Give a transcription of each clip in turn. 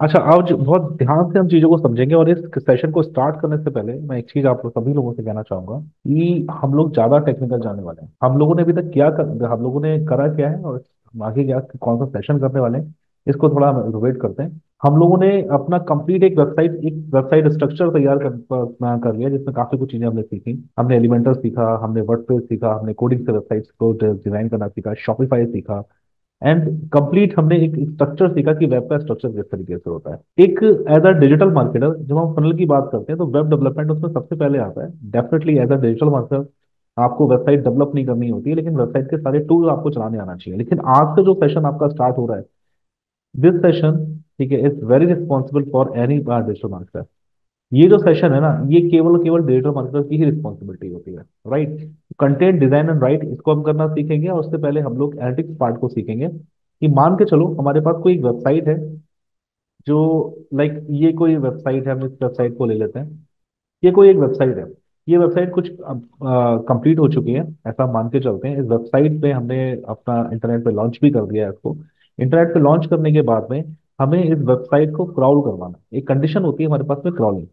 अच्छा, आज बहुत ध्यान से हम चीजों को समझेंगे और इस सेशन को स्टार्ट करने से पहले मैं एक चीज आप लोग सभी लोगों से कहना चाहूंगा कि हम लोग ज्यादा टेक्निकल जाने वाले हैं। हम लोगों ने अभी तक हम लोगों ने करा क्या है और हम आगे क्या कौन सा सेशन करने वाले हैं, इसको थोड़ा हम रिलेट करते हैं। हम लोगों ने अपना कंप्लीट एक वेबसाइट स्ट्रक्चर तैयार कर लिया, जिसमें काफी कुछ चीजें हमने सीखी। हमने एलिमेंटर सीखा, हमने वर्डप्रेस सीखा, हमने कोडिंग से वेबसाइट्स को डिजाइन करना सीखा, शॉपिफाई सीखा। एंड कंप्लीट हमने एक स्ट्रक्चर सीखा कि वेब का स्ट्रक्चर किस तरीके से होता है। एक एज अ डिजिटल मार्केटर जब हम फनल की बात करते हैं तो वेब डेवलपमेंट उसमें सबसे पहले आता है। Definitely as a digital marketer आपको वेबसाइट डेवलप नहीं करनी होती है, लेकिन वेबसाइट के सारे टूल आपको चलाने आना चाहिए। लेकिन आज से जो सेशन आपका स्टार्ट हो रहा है, दिस सेशन, ठीक है, is very responsible for any digital marketer. ये जो सेशन है ना, ये केवल केवल डिजिटल मार्केटर की ही रिस्पॉन्सिबिलिटी होती है। Right. Content design and right, इसको हम करना सीखेंगे और उससे पहले हम लोग एनालिटिक्स पार्ट को सीखेंगे। कि मान के चलो हमारे पास कोई एक वेबसाइट है, जो लाइक ये कोई वेबसाइट है, हम इस वेबसाइट को ले लेते हैं। ये कोई एक वेबसाइट है। ये वेबसाइट कुछ कंप्लीट हो चुकी है, ऐसा मान के चलते हैं। इस वेबसाइट पे हमने अपना इंटरनेट पे लॉन्च भी कर दिया है इसको। इंटरनेट पे लॉन्च करने के बाद में हमें इस वेबसाइट को क्रॉल करवाना है। एक कंडीशन होती है हमारे पास में क्रॉलिंग।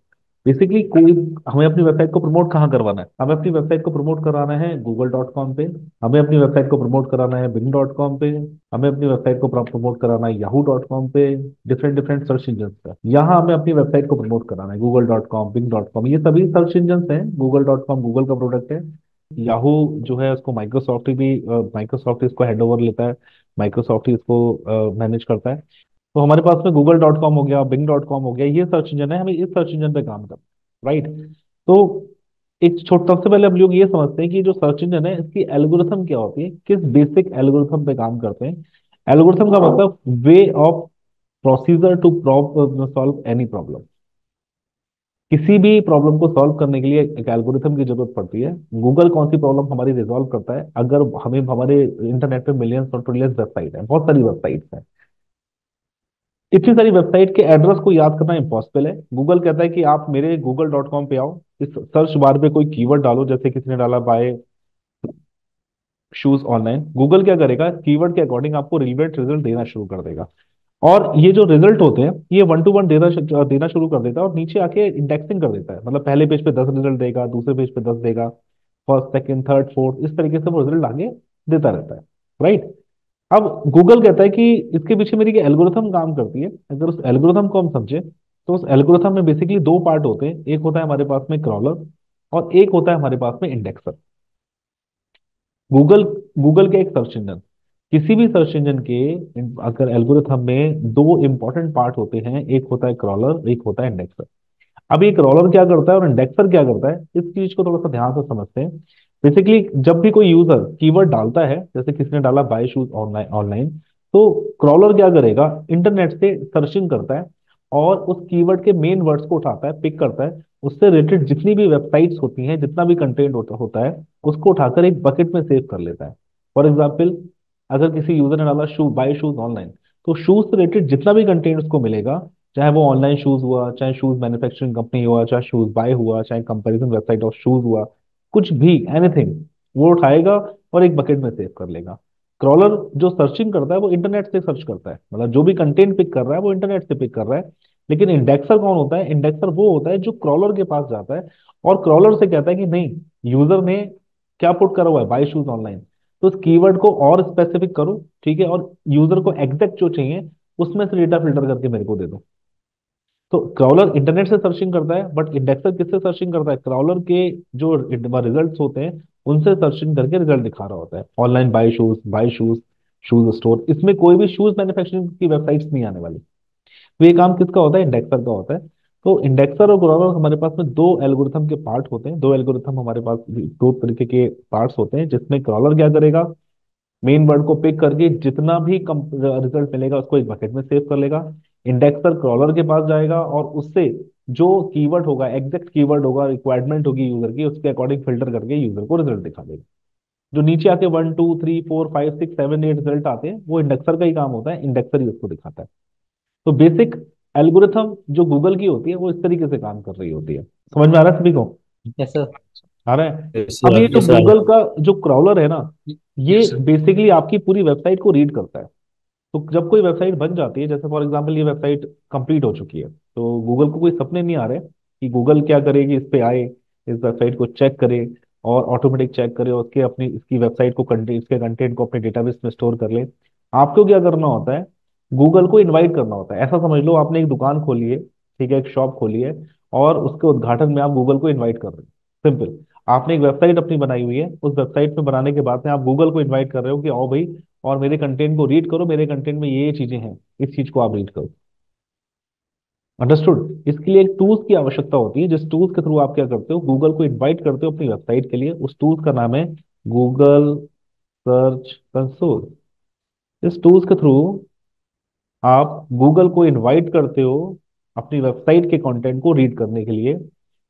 बेसिकली कोई हमें अपनी वेबसाइट को प्रमोट कहाँ करवाना है? हमें अपनी वेबसाइट को प्रमोट कराना है गूगल.com पे। हमें अपनी वेबसाइट को प्रमोट कराना है बिंग.com पे। हमें अपनी वेबसाइट को प्रमोट कराना है याहू.com पे। डिफरेंट डिफरेंट सर्च इंजन पे यहाँ हमें अपनी वेबसाइट को प्रमोट कराना है। गूगल.com, बिंग.com, ये सभी सर्च इंजन हैं। गूगल.com गूगल का प्रोडक्ट है। याहू जो है उसको माइक्रोसॉफ्ट भी, माइक्रोसॉफ्ट इसको हैंड ओवर लेता है। माइक्रोसॉफ्ट ही इसको मैनेज करता है। तो हमारे पास में गूगल.com हो गया, बिंग.com हो गया, ये सर्च इंजन है, हमें इस सर्च इंजन पे काम करना है। राइट। तो एक छोटा, सबसे पहले हम लोग ये समझते हैं कि जो सर्च इंजन है इसकी एल्गोरिथम क्या होती है, किस बेसिक एल्गोरिथम पे काम करते हैं। एल्गोरिथम का मतलब way of procedure to solve any problem. किसी भी प्रॉब्लम को सॉल्व करने के लिए एक एल्गोरिथम की जरूरत पड़ती है। गूगल कौन सी प्रॉब्लम हमारी रिजॉल्व करता है? अगर हमें हमारे इंटरनेट पे मिलियंस और ट्रिलियंस वेबसाइट है, बहुत सारी वेबसाइट्स हैं, इतनी सारी वेबसाइट के एड्रेस को याद करना इम्पॉसिबल है। गूगल कहता है कि आप मेरे गूगल.com पे आओ, इस सर्च बार पे कोई कीवर्ड डालो, जैसे किसी ने डाला बाय शूज ऑनलाइन। गूगल क्या करेगा, कीवर्ड के अकॉर्डिंग आपको रिलेवेंट रिजल्ट देना शुरू कर देगा। और ये जो रिजल्ट होते हैं ये वन टू वन देना शुरू कर देता है और नीचे आके इंडेक्सिंग कर देता है। मतलब पहले पेज पे 10 रिजल्ट देगा, दूसरे पेज पे 10 देगा, फर्स्ट सेकंड थर्ड फोर्थ, इस तरीके से वो रिजल्ट आगे देता रहता है। राइट। अब गूगल कहता है कि इसके पीछे मेरी एल्गोरिथम काम करती है। अगर उस एल्गोरिथम को हम समझे तो उस एल्गोरिथम में बेसिकली दो पार्ट होते हैं। एक होता है हमारे पास में क्रॉलर और एक होता है हमारे पास में इंडेक्सर। गूगल गूगल के एक सर्च इंजन, किसी भी सर्च इंजन के अगर एल्गोरिथम में दो इंपॉर्टेंट पार्ट होते हैं, एक होता है क्रॉलर, एक होता है इंडेक्सर। अब ये क्रॉलर क्या करता है और इंडेक्सर क्या करता है, इस चीज को थोड़ा सा ध्यान से समझते हैं। बेसिकली जब भी कोई यूजर कीवर्ड डालता है, जैसे किसी ने डाला बाय शूज ऑनलाइन ऑनलाइन, तो क्रॉलर क्या करेगा, इंटरनेट से सर्चिंग करता है और उस कीवर्ड के मेन वर्ड्स को उठाता है, पिक करता है। उससे रिलेटेड जितनी भी वेबसाइट्स होती हैं, जितना भी कंटेंट होता है, उसको उठाकर एक बकेट में सेव कर लेता है। फॉर एग्जाम्पल, अगर किसी यूजर ने डाला बाय शूज ऑनलाइन, तो शूज से रिलेटेड जितना भी कंटेंट उसको मिलेगा, चाहे वो ऑनलाइन शूज हुआ, चाहे शूज मैन्युफैक्चरिंग कंपनी हुआ, चाहे शूज बाय हुआ, चाहे कंपैरिजन वेबसाइट ऑफ शूज हुआ, कुछ भी एनीथिंग, वो उठाएगा और एक बकेट में सेव कर लेगा। क्रॉलर जो सर्चिंग करता है वो इंटरनेट से सर्च करता है, मतलब जो भी कंटेंट पिक कर रहा है वो इंटरनेट से पिक कर रहा है। लेकिन इंडेक्सर कौन होता है? इंडेक्सर वो होता है जो क्रॉलर के पास जाता है और क्रॉलर से कहता है कि नहीं, यूजर ने क्या पुट करा हुआ है, बाय शूज ऑनलाइन, तो उस कीवर्ड को और स्पेसिफिक करो, ठीक है, और यूजर को एग्जैक्ट जो चाहिए उसमें से डेटा फिल्टर करके मेरे को दे दो। तो क्रॉलर इंटरनेट से सर्चिंग करता है, बट इंडेक्सर किससे सर्चिंग करता है? क्रॉलर के जो रिजल्ट्स होते हैं उनसे सर्चिंग करके रिजल्ट दिखा रहा होता है। Online bye shoes, shoes store, इसमें कोई भी शूज मैन्युफैक्चरिंग की वेबसाइट्स नहीं आने वाली। तो ये काम किसका होता है? इंडेक्सर का होता है। तो इंडेक्सर और क्रॉलर हमारे पास में दो एल्गोरिथम के पार्ट होते हैं। दो एल्गोरिथम हमारे पास दो तरीके के पार्ट्स होते हैं, जिसमें क्रॉलर क्या करेगा, मेन वर्ड को पिक करके जितना भी रिजल्ट मिलेगा उसको एक बकेट में सेव कर लेगा। इंडेक्सर क्रॉलर के पास जाएगा और उससे जो कीवर्ड होगा, एग्जैक्ट कीवर्ड होगा, रिक्वायरमेंट होगी यूजर की, उसके अकॉर्डिंग फिल्टर करके यूजर को रिजल्ट दिखा देगा। जो नीचे आके 1 2 3 4 5 6 7 8 रिजल्ट आते हैं वो इंडेक्सर का ही काम होता है, इंडेक्सर ही उसको दिखाता है। तो बेसिक एल्गोरिथम जो गूगल की होती है वो इस तरीके से काम कर रही होती है। समझ में आ रहा है सभी को? Yes sir. आ रहा है? यस अब ये सर। जो यस सर। गूगल का जो क्रॉलर है ना, ये बेसिकली आपकी पूरी वेबसाइट को रीड करता है। तो जब कोई वेबसाइट बन जाती है, जैसे फॉर एग्जांपल ये वेबसाइट कंप्लीट हो चुकी है, तो गूगल को कोई सपने नहीं आ रहे कि गूगल क्या करेगी, इस पे आए, इस वेबसाइट को चेक करे और ऑटोमेटिक चेक करे, उसके अपनी इसकी वेबसाइट को कंटेंट, इसके कंटेंट को अपने डेटाबेस में स्टोर कर ले। आपको क्या करना होता है, गूगल को इनवाइट करना होता है। ऐसा समझ लो आपने एक दुकान खोली है, ठीक है, एक शॉप खोली है, और उसके उद्घाटन में आप गूगल को इनवाइट कर रहे हो। सिंपल। आपने एक वेबसाइट अपनी बनाई हुई है, उस वेबसाइट में बनाने के बाद में आप गूगल को इनवाइट कर रहे हो कि आओ भाई और मेरे कंटेंट को रीड करो, मेरे कंटेंट में ये चीजें हैं, इस चीज को आप रीड करो। अंडरस्टूड। इसके लिए एक टूल्स की आवश्यकता होती है, जिस टूल्स के थ्रू आप क्या करते हो, गूगल को इनवाइट करते हो अपनी वेबसाइट के लिए। उस टूल्स का नाम है गूगल सर्च कंसोल। इस टूल्स के थ्रू आप गूगल को इनवाइट करते हो अपनी वेबसाइट के कंटेंट को रीड करने के लिए,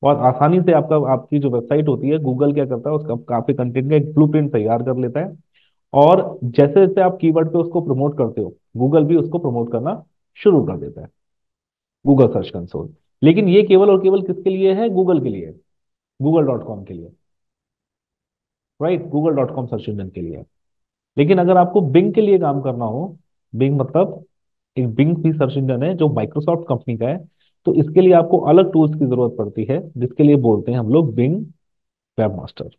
और आसानी से आपका आपकी जो वेबसाइट होती है, गूगल क्या करता है, उसका आपके कंटेंट का एक ब्लूप्रिंट तैयार कर लेता है। और जैसे जैसे आप कीवर्ड पे उसको प्रमोट करते हो, गूगल भी उसको प्रमोट करना शुरू कर देता है, गूगल सर्च कंसोल। लेकिन ये केवल और केवल किसके लिए है, गूगल के लिए, google.com के लिए, राइट, google.com सर्च इंजन के लिए। लेकिन अगर आपको बिंग के लिए काम करना हो, बिंग मतलब एक बिंग भी सर्च इंजन है जो माइक्रोसॉफ्ट कंपनी का है, तो इसके लिए आपको अलग टूल्स की जरूरत पड़ती है, जिसके लिए बोलते हैं हम लोग बिंग वेबमास्टर।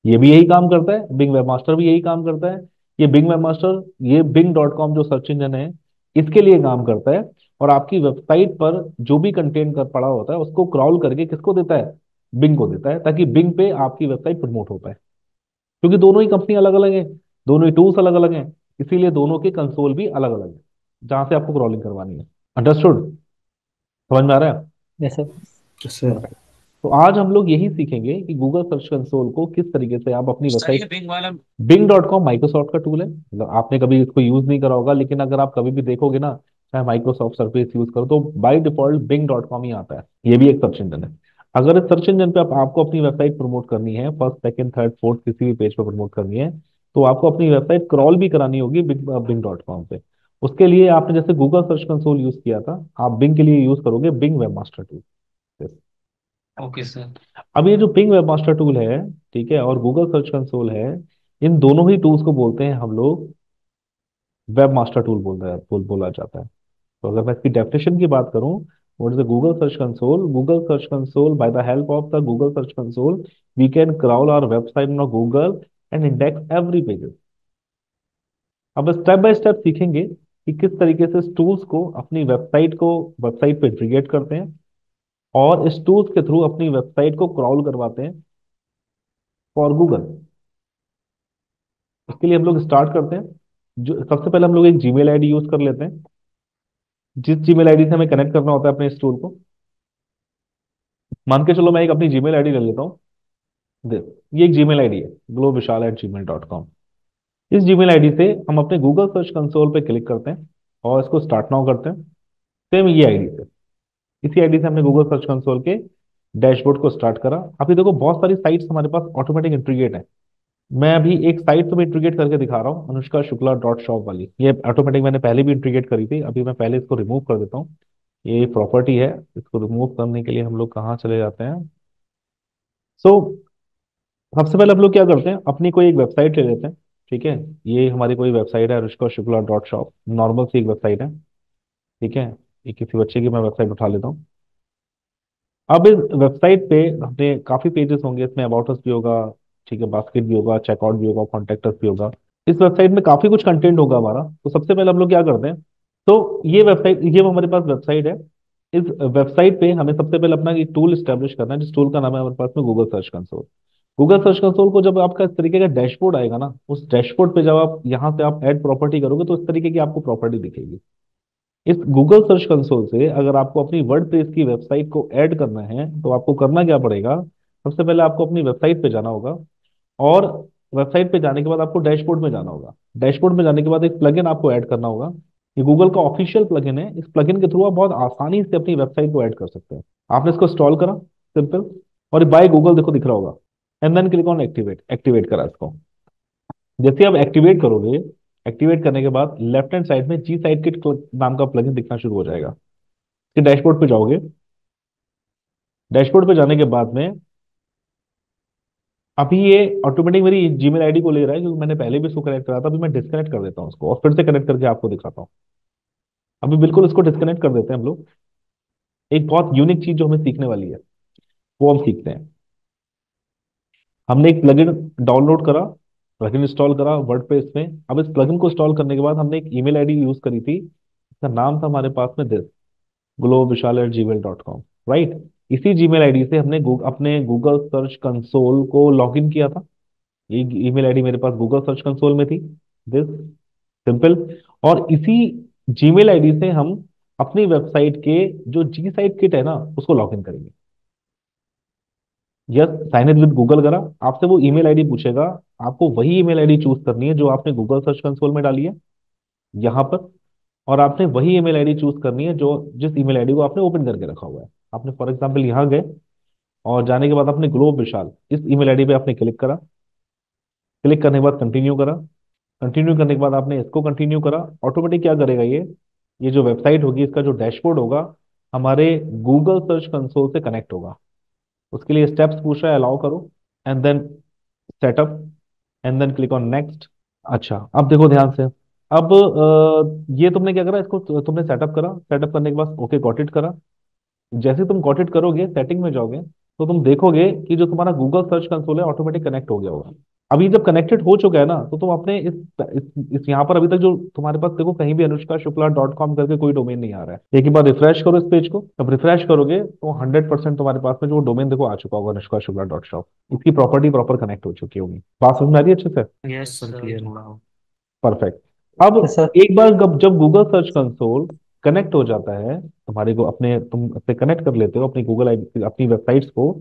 ये भी यही काम करता है, बिंग वेबमास्टर भी यही काम करता है। ये बिंग वेबमास्टर, ये बिंग.com जो सर्च इंजन है, इसके लिए काम करता है। और आपकी वेबसाइट पर जो भी कंटेंट कर पड़ा होता है उसको क्रॉल करके किसको देता है, बिंग को देता है, ताकि बिंग पे आपकी वेबसाइट प्रमोट हो पाए। क्योंकि दोनों ही कंपनी अलग अलग है, दोनों ही टूल्स अलग अलग हैं, इसीलिए दोनों के कंसोल भी अलग अलग है जहां से आपको क्रॉलिंग करवानी है। अंडरस्टूड। समझ में आ रहा है? जैसे सर। Right. तो आज हम लोग यही सीखेंगे कि गूगल सर्च कंसोल को किस तरीके से आप अपनी सही वेबसाइट। है बिंग वाला। बिंग.com माइक्रोसॉफ्ट का टूल है, मतलब आपने कभी इसको यूज नहीं करा होगा, लेकिन अगर आप कभी भी देखोगे ना, चाहे माइक्रोसॉफ्ट सर्विस यूज करो, तो बाय डिफॉल्ट बिंग.com ही आता है। ये भी एक सर्च इंजन है। अगर इस सर्च इंजन पे आपको अपनी वेबसाइट प्रमोट करनी है, फर्स्ट सेकंड थर्ड फोर्थ किसी भी पेज पे प्रमोट करनी है, तो आपको अपनी वेबसाइट क्रॉल भी करानी होगी बिंग.com पे। उसके लिए आपने जैसे गूगल सर्च कंसोल यूज किया था, आप बिंग के लिए यूज करोगे Bing webmaster tool. Okay sir. अब ये जो बिंग वेबमास्टर टूल है, ठीक है, और गूगल सर्च कंसोल है, इन दोनों ही टूल्स को बोलते हैं हम लोग वेब मास्टर टूल बोला जाता है। तो अगर मैं इसकी डेफिनेशन की बात करूं, what is the Google search console? Google search console, by the help of the Google search console we can crawl our website on Google and index every pages. अब स्टेप बाय स्टेप सीखेंगे कि किस तरीके से इस tools को अपनी website पे इंटीग्रेट करते हैं, और इस टूल्स के थ्रू अपनी वेबसाइट को क्रॉल करवाते हैं फॉर गूगल। इसके लिए हम लोग स्टार्ट करते हैं, जो सबसे पहले हम लोग एक जीमेल आईडी यूज कर लेते हैं। जिस जीमेल आईडी से हमें कनेक्ट करना होता है अपने इस टूल को, मान के चलो मैं एक अपनी जीमेल आईडी ले लेता हूँ। देख, ये एक जीमेल आईडी है, globvishal@gmail.com। इस जीमेल आईडी से हम अपने गूगल सर्च कंसोल पे क्लिक करते हैं और इसको स्टार्ट नाउ करते हैं। सेम ये आईडी से, इसी आईडी से हमने गूगल सर्च कंसोल के डैशबोर्ड को स्टार्ट करा। अभी देखो बहुत सारी साइट्स हमारे पास ऑटोमेटिक इंटीग्रेट है। मैं अभी एक साइट तो मैं इंटीग्रेट करके दिखा रहा हूँ, अनुष्का शुक्ला डॉट शॉप वाली। ये ऑटोमेटिक मैंने पहले भी इंटीग्रेट करी थी, अभी मैं पहले इसको रिमूव कर देता हूँ। ये प्रॉपर्टी है, इसको रिमूव करने के लिए हम लोग कहाँ चले जाते हैं। सो सबसे पहले हम लोग क्या करते हैं, अपनी कोई एक वेबसाइट ले लेते हैं। ठीक है, ये हमारी कोई वेबसाइट है, Anushka Shukla dot shop, normal सी एक वेबसाइट है। ठीक है, ये किसी बच्चे की मैं वेबसाइट उठा लेता हूँ। अब इस वेबसाइट पे हमने काफी पेजेस होंगे, इसमें अबाउट अस भी होगा, ठीक है, बास्केट भी होगा, चेकआउट भी होगा, कॉन्टेक्ट अस भी होगा। इस वेबसाइट में काफी कुछ कंटेंट होगा हमारा। तो सबसे पहले हम लोग क्या करते हैं, तो ये हमारे पास वेबसाइट है। इस वेबसाइट पे हमें सबसे पहले अपना एक टूल स्टैब्लिश करना है, जिस टूल का नाम है हमारे पास में Google search console. Google search console को जब आपका इस तरीके का डैशबोर्ड आएगा ना, उस डैशबोर्ड पे जब आप यहाँ से आप ऐड प्रॉपर्टी करोगे, तो इस तरीके की आपको प्रॉपर्टी दिखेगी। इस गूगल सर्च कंसोल से अगर आपको अपनी वर्डप्रेस की वेबसाइट को ऐड करना है, तो आपको करना क्या पड़ेगा, सबसे पहले आपको अपनी वेबसाइट पे जाना होगा, और वेबसाइट पे जाने के बाद आपको डैशबोर्ड में जाना होगा। डैशबोर्ड में जाने के बाद एक प्लगइन आपको ऐड करना होगा। ये गूगल का ऑफिशियल प्लगइन है, इस प्लगइन के थ्रू आप बहुत आसानी से अपनी वेबसाइट को ऐड कर सकते हैं। आपने इसको इंस्टॉल करा, सिंपल, और बाय गूगल देखो दिख रहा होगा, and then click on activate. Activate करा इसको। जैसे आप एक्टिवेट करोगे, एक्टिवेट करने के बाद लेफ्ट हैंड साइड में जी साइड किट नाम का प्लगइन दिखना शुरू हो जाएगा। फिर डैशबोर्ड पे जाओगे, डैशबोर्ड पे जाने के बाद में अभी ये ऑटोमेटिक मेरी जीमेल आईडी को ले रहा है, क्योंकि मैंने पहले भी इसको कनेक्ट करा था। अभी मैं डिस्कनेक्ट कर देता हूँ उसको और फिर से कनेक्ट करके आपको दिखाता हूँ। अभी बिल्कुल इसको डिस्कनेक्ट कर देते हैं हम लोग। एक बहुत यूनिक चीज जो हमें सीखने वाली है वो हम सीखते हैं। हमने एक प्लगइन डाउनलोड करा, प्लगइन इंस्टॉल करा वर्डप्रेस में। अब इस प्लगइन को इंस्टॉल करने के बाद हमने एक ईमेल आईडी यूज करी थी, इसका नाम था हमारे पास में दिस globvishal@gmail.com, राइट। इसी जीमेल आईडी से हमने अपने गूगल सर्च कंसोल को लॉगिन किया था। ये ईमेल आईडी मेरे पास गूगल सर्च कंसोल में थी, दिस सिंपल। और इसी जीमेल आईडी से हम अपनी वेबसाइट के जो जी साइट किट है ना उसको लॉगिन करेंगे। Yes, sign in with Google करा, आपसे वो ईमेल आईडी पूछेगा। आपको वही ईमेल आईडी चूज करनी है जो आपने गूगल सर्च कंसोल में डाली है यहाँ पर। और आपने वही ईमेल आईडी चूज करनी है जो जिस ईमेल आईडी को आपने ओपन करके रखा हुआ है। आपने फॉर एग्जांपल यहाँ गए और जाने के बाद आपने ग्लोब विशाल इस ईमेल आईडी पे आपने क्लिक करा। क्लिक करने के बाद कंटिन्यू करा। कंटिन्यू करने के बाद आपने इसको कंटिन्यू करा। ऑटोमेटिक क्या करेगा ये जो वेबसाइट होगी इसका जो डैशबोर्ड होगा हमारे गूगल सर्च कंसोल से कनेक्ट होगा। उसके लिए स्टेप्स पूछ रहा है, अलाउ करो and then setup and then click on next. अच्छा, अब देखो ध्यान से। अब ये तुमने क्या करा, इसको तुमने सेटअप करा। सेटअप करने के बाद ओके गॉट इट करा। जैसे तुम गॉट इट करोगे, सेटिंग में जाओगे, तो तुम देखोगे कि जो तुम्हारा गूगल सर्च कंसोल है ऑटोमेटिक कनेक्ट हो गया होगा। अभी जब कनेक्टेड हो चुका है ना, तो तुम अपने इस यहाँ पर अभी तक जो तुम्हारे पास देखो कहीं भी अनुष्का शुक्ला .com करके कोई डोमेन नहीं आ रहा है। एक बार रिफ्रेश करो इस पेज को। जब रिफ्रेश करोगे तो 100% तुम्हारे पास में जो डोमेन देखो आ चुका होगा, अनुष्का शुक्ला .shop। इसकी प्रॉपर्टी प्रॉपर कनेक्ट हो चुकी होगी। बात समझ में आ रही है अच्छे से? यस सर, क्लियर हुआ। परफेक्ट। अब सर। एक बार जब गूगल सर्च कंसोल कनेक्ट हो जाता है तुम्हारे को, अपने तुम से कनेक्ट कर लेते हो अपनी गूगल आई अपनी वेबसाइट्स को,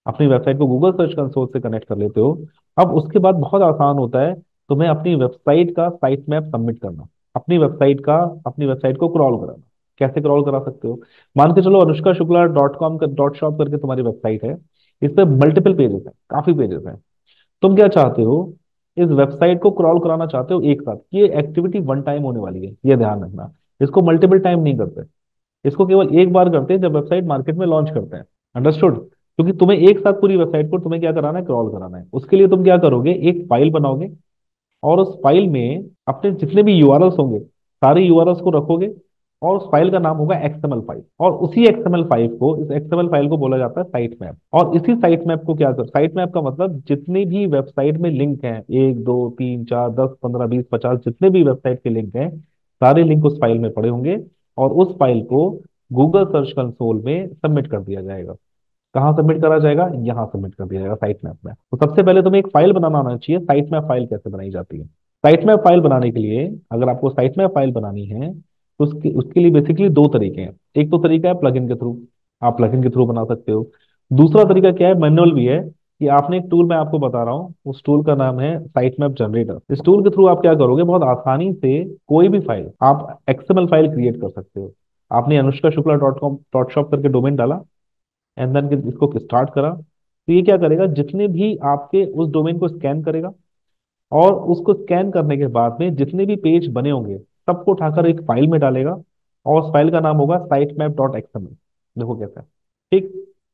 अपनी वेबसाइट को गूगल सर्च कंसोल से कनेक्ट कर लेते हो। अब उसके बाद बहुत आसान होता है तुम्हें अपनी वेबसाइट का साइट मैप सबमिट करना। अपनी वेबसाइट को क्रॉल कराना। कैसे क्रॉल करा सकते हो? मान के चलो अनुष्का शुक्ला .com का .shop करके तुम्हारी वेबसाइट है। इस पे मल्टीपल पेजेस हैं, काफी पेजेस हैं। तुम क्या चाहते हो, इस वेबसाइट को क्रॉल कराना चाहते हो एक साथ। ये एक्टिविटी वन टाइम होने वाली है, ये ध्यान रखना। इसको मल्टीपल टाइम नहीं करते, इसको केवल एक बार करते हैं जब वेबसाइट मार्केट में लॉन्च करते हैं। अंडरस्टूड? क्योंकि तुम्हें एक साथ पूरी वेबसाइट को तुम्हें क्या कराना है, क्रॉल कराना है। उसके लिए तुम क्या करोगे, एक फाइल बनाओगे और उस फाइल में अपने जितने भी यूआरएल्स होंगे सारे यूआरएल्स को रखोगे। और उस फाइल का नाम होगा एक्सएमएल फाइल। और उसी एक्सएमएल फाइल को इस एक्सएमएल फाइल को बोला जाता है साइट मैप। और इसी साइट मैप को क्या कर, साइट मैप का मतलब जितनी भी वेबसाइट में लिंक हैं, 1 2 3 4 10 15 20 50 जितने भी वेबसाइट के लिंक हैं, सारे लिंक उस फाइल में पड़े होंगे। और उस फाइल को गूगल सर्च कंसोल में सबमिट कर दिया जाएगा। कहाँ सबमिट करा जाएगा? यहाँ सबमिट कर दिया जाएगा, साइट मैप में। तो सबसे पहले तुम्हें एक फाइल बनाना आना चाहिए। साइट मैप फाइल कैसे बनाई जाती है? साइट मैप फाइल बनाने के लिए, अगर आपको साइट मैप फाइल बनानी है तो उसके उसके लिए बेसिकली दो तरीके हैं। एक तो तरीका है प्लगइन के थ्रू, आप प्लगइन के थ्रू बना सकते हो। दूसरा तरीका क्या है, मैनुअल भी है। कि आपने एक टूल मैं आपको बता रहा हूँ, उस टूल का नाम है साइट मैप जनरेटर। इस टूल के थ्रू आप क्या करोगे, बहुत आसानी से कोई भी फाइल, आप एक्सएमएल फाइल क्रिएट कर सकते हो। आपने अनुष्का शुक्ला .com .shop करके डोमेन डाला एंड देन इसको स्टार्ट करा, तो ये क्या करेगा, जितने भी आपके उस डोमेन को स्कैन करेगा। और उसको स्कैन करने के बाद में जितने भी पेज बने होंगे सबको उठाकर एक फाइल में डालेगा। और उस फाइल का नाम होगा साइट मैप डॉट एक्सएमएल। देखो कैसा है। ठीक।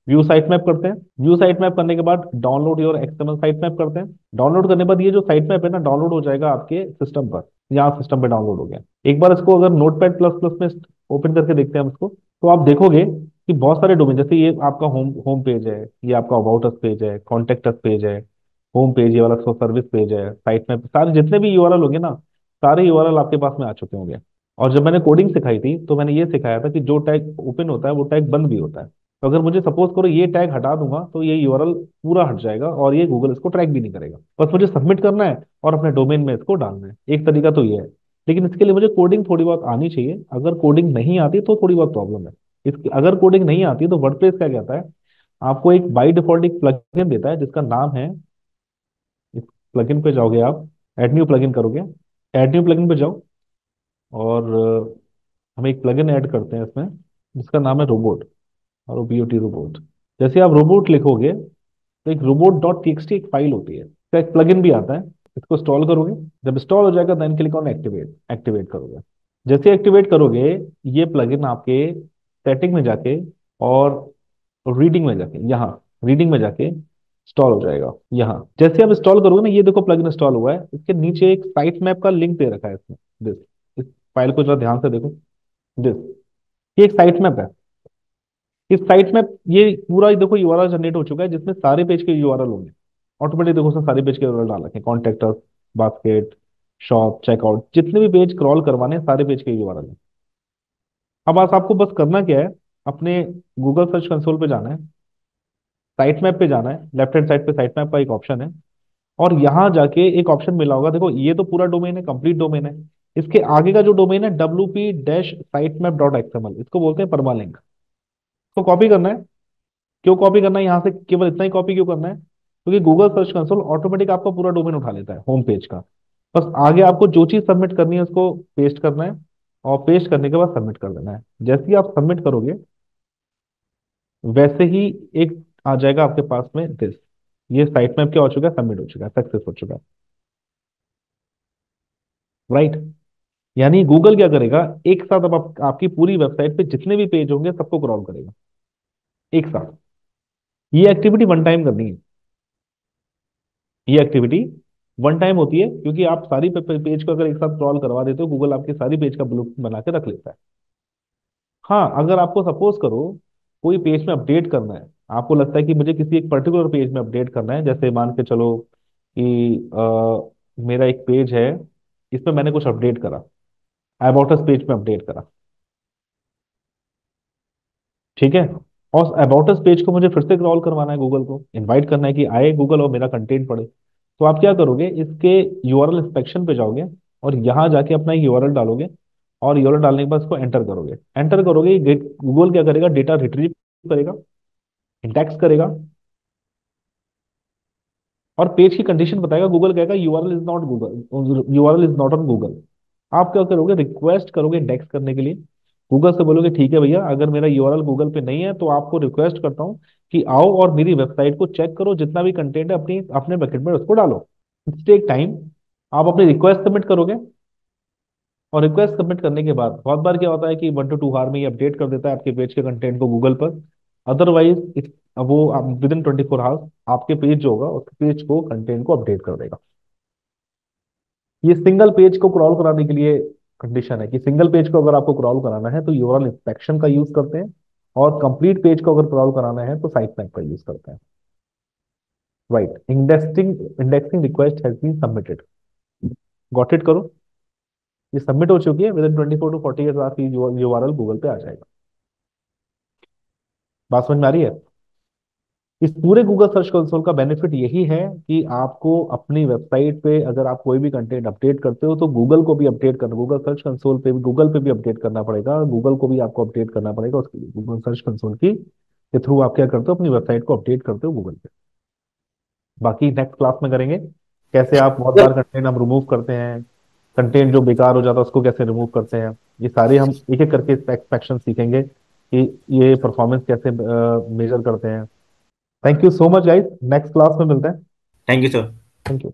व्यू साइट मैप करते हैं। व्यू साइट मैप करने के बाद download your XML site map करते हैं। डाउनलोड करने के बाद ये जो साइट मैप है ना, डाउनलोड हो जाएगा आपके सिस्टम पर। यहाँ सिस्टम पे डाउनलोड हो गया। एक बार इसको अगर नोटपैड प्लस प्लस में ओपन करके देखते हैं हम इसको, तो आप देखोगे कि बहुत सारे डोमेन, जैसे ये आपका होम होम पेज है, ये आपका अबाउट अस पेज है, कॉन्टेक्ट अस पेज है, होम पेज, ये वाला सर्विस पेज है, साइट में सारे जितने भी यूआरएल होंगे ना, सारे यूआरएल आपके पास में आ चुके होंगे। और जब मैंने कोडिंग सिखाई थी तो मैंने ये सिखाया था कि जो टैग ओपन होता है वो टैग बंद भी होता है। तो अगर मुझे सपोज करो ये टैग हटा दूंगा तो ये यूआरएल पूरा हट जाएगा और ये गूगल इसको ट्रैक भी नहीं करेगा। बस मुझे सबमिट करना है और अपने डोमेन में इसको डालना है। एक तरीका तो ये है। लेकिन इसके लिए मुझे कोडिंग थोड़ी बहुत आनी चाहिए। अगर कोडिंग नहीं आती तो थोड़ी बहुत प्रॉब्लम है। इसकी अगर कोडिंग नहीं आती तो वर्डप्रेस क्या कहता है, आपको एक बाई डिफॉल्ट एक प्लगइन देता है जिसका नाम है, इस प्लगइन पे जाओगे आप, ऐड न्यू प्लगइन करोगे। ऐड न्यू प्लगइन पे जाओ और हम एक प्लगइन ऐड करते हैं इसमें जिसका नाम है रोबोट। और बीओटी रोबोट। जैसे आप रोबोट लिखोगे तो एक रोबोट डॉट टीएक्सटी एक फाइल होती है, इसका एक प्लगइन भी आता है। इसको इंस्टॉल करोगे। जब इंस्टॉल हो जाएगा then click on activate. Activate करोगे। जैसे एक्टिवेट करोगे, ये प्लगइन आपके सेटिंग में जाके और रीडिंग में जाके, यहाँ रीडिंग में जाके इंस्टॉल हो जाएगा। यहाँ जैसे आप इंस्टॉल करोगे ना, ये देखो प्लगइन इंस्टॉल हुआ है, इसके नीचे एक साइट मैप का लिंक दे रखा है इसमें। दिस, इस फाइल को जरा ध्यान से देखो। दिस, ये एक साइट मैप है। इस साइट में ये पूरा ही देखो यूआरएल जनरेट हो चुका है, जिसमें सारे पेज के यूआरएल होंगे। ऑटोमेटिक देखो उसने सारे पेज के यूआरएल डाल रखे हैं, कॉन्टेक्ट, बास्केट, शॉप, चेकआउट, जितने भी पेज क्रॉल करवाने हैं सारे पेज के यूआरएल हैं। अब बस आपको बस करना क्या है, अपने गूगल सर्च कंसोल पे जाना है, साइट मैप पे जाना है, लेफ्ट हैंड साइड पे साइट मैप का एक ऑप्शन है, और यहाँ जाके एक ऑप्शन मिला होगा, देखो ये तो पूरा डोमेन है, कंप्लीट डोमेन है। इसके आगे का जो डोमेन है wp-sitemap.xml, इसको बोलते हैं परमालिंक। इसको कॉपी करना है। क्यों कॉपी करना है यहाँ से, केवल इतना ही कॉपी क्यों करना है, क्योंकि गूगल सर्च कंसोल ऑटोमेटिक आपका पूरा डोमेन उठा लेता है होम पेज का। बस आगे आपको जो चीज सबमिट करनी है उसको पेस्ट करना है, और पेस्ट करने के बाद सबमिट कर देना है। जैसे ही आप सबमिट करोगे, वैसे ही एक आ जाएगा आपके पास में दिस, ये साइट मैप क्या हो चुका है, सबमिट हो चुका है, सक्सेस हो चुका है। राइट। यानी गूगल क्या करेगा, एक साथ अब आपकी पूरी वेबसाइट पे जितने भी पेज होंगे सबको क्रॉल करेगा एक साथ। ये एक्टिविटी वन टाइम करनी है। ये एक्टिविटी वन टाइम होती है, क्योंकि आप सारी पेज को अगर एक साथ क्रॉल करवा देते हो, गूगल आपकी सारी पेज का ब्लूप्रिंट बना के रख लेता है। हाँ, अगर आपको सपोज करो कोई पेज में अपडेट करना है, आपको लगता है कि मुझे किसी एक पर्टिकुलर पेज में अपडेट करना है, जैसे मान के चलो कि मेरा एक पेज है, इसमें मैंने कुछ अपडेट करा, अबाउट अस पेज में अपडेट करा, ठीक है, और अबाउट अस पेज को मुझे फिर से क्रॉल करवाना है, गूगल को इनवाइट करना है कि आए गूगल और मेरा कंटेंट पढ़े। तो आप क्या करोगे, इसके यूआरएल इंस्पेक्शन पे जाओगे, और यहाँ जाके अपना यूआरएल डालोगे, और यूआरएल डालने के बाद उसको एंटर करोगे। एंटर करोगे, गूगल क्या करेगा, डेटा रिट्रीव करेगा, इंडेक्स करेगा, और पेज की कंडीशन बताएगा। गूगल कहेगा URL is not Google, URL is not on Google. आप क्या करोगे, रिक्वेस्ट करोगे इंडेक्स करने के लिए। गूगल से बोलोगे ठीक है भैया, अगर मेरा यूआरएल गूगल पे नहीं है तो आपको रिक्वेस्ट करता हूँ कि आओ और मेरी वेबसाइट को चेक करो, जितना भी कंटेंट है अपनी अपने बकेट में उसको डालो। It's take time. आप अपनी रिक्वेस्ट सबमिट करोगे, और रिक्वेस्ट सबमिट करने के बाद बहुत बार क्या होता है कि 1 to 2 आवर में ये अपडेट कर देता है आपके पेज के कंटेंट को गूगल पर। अदरवाइज वो विद इन 24 आवर्स आपके पेज जो होगा उस पेज को कंटेंट को अपडेट कर देगा। ये सिंगल पेज को क्रॉल कराने के लिए कंडीशन है, कि सिंगल पेज को अगर आपको क्रॉल कराना है तो यूआरएल इंस्पेक्शन का यूज करते हैं, और कंप्लीट पेज को अगर क्रॉल कराना है तो साइट मैप का यूज करते हैं। Right. Indexing request has been submitted. Got it करो। ये सबमिट हो चुकी है, विद इन 24 to 48 आपकी यूआरएल गूगल पे आ जाएगा। बात समझ में आ रही है। इस पूरे गूगल सर्च कंसोल का बेनिफिट यही है कि आपको अपनी वेबसाइट पे अगर आप कोई भी कंटेंट अपडेट करते हो तो गूगल को भी अपडेट करना, गूगल सर्च कंसोल पे भी, गूगल पे भी अपडेट करना पड़ेगा, गूगल को भी आपको अपडेट करना पड़ेगा। उसके लिए गूगल सर्च कंसोल की के थ्रू आप क्या करते हो, अपनी वेबसाइट को अपडेट करते हो गूगल पे। बाकी नेक्स्ट क्लास में करेंगे कैसे आप बहुत बार कंटेंट हम रिमूव करते हैं, कंटेंट जो बेकार हो जाता है उसको कैसे रिमूव करते हैं। ये सारे हम एक एक करके एक्सपेक्शन सीखेंगे कि ये परफॉर्मेंस कैसे मेजर करते हैं। Thank you so much guys, next class में मिलते हैं। Thank you sir. Thank you.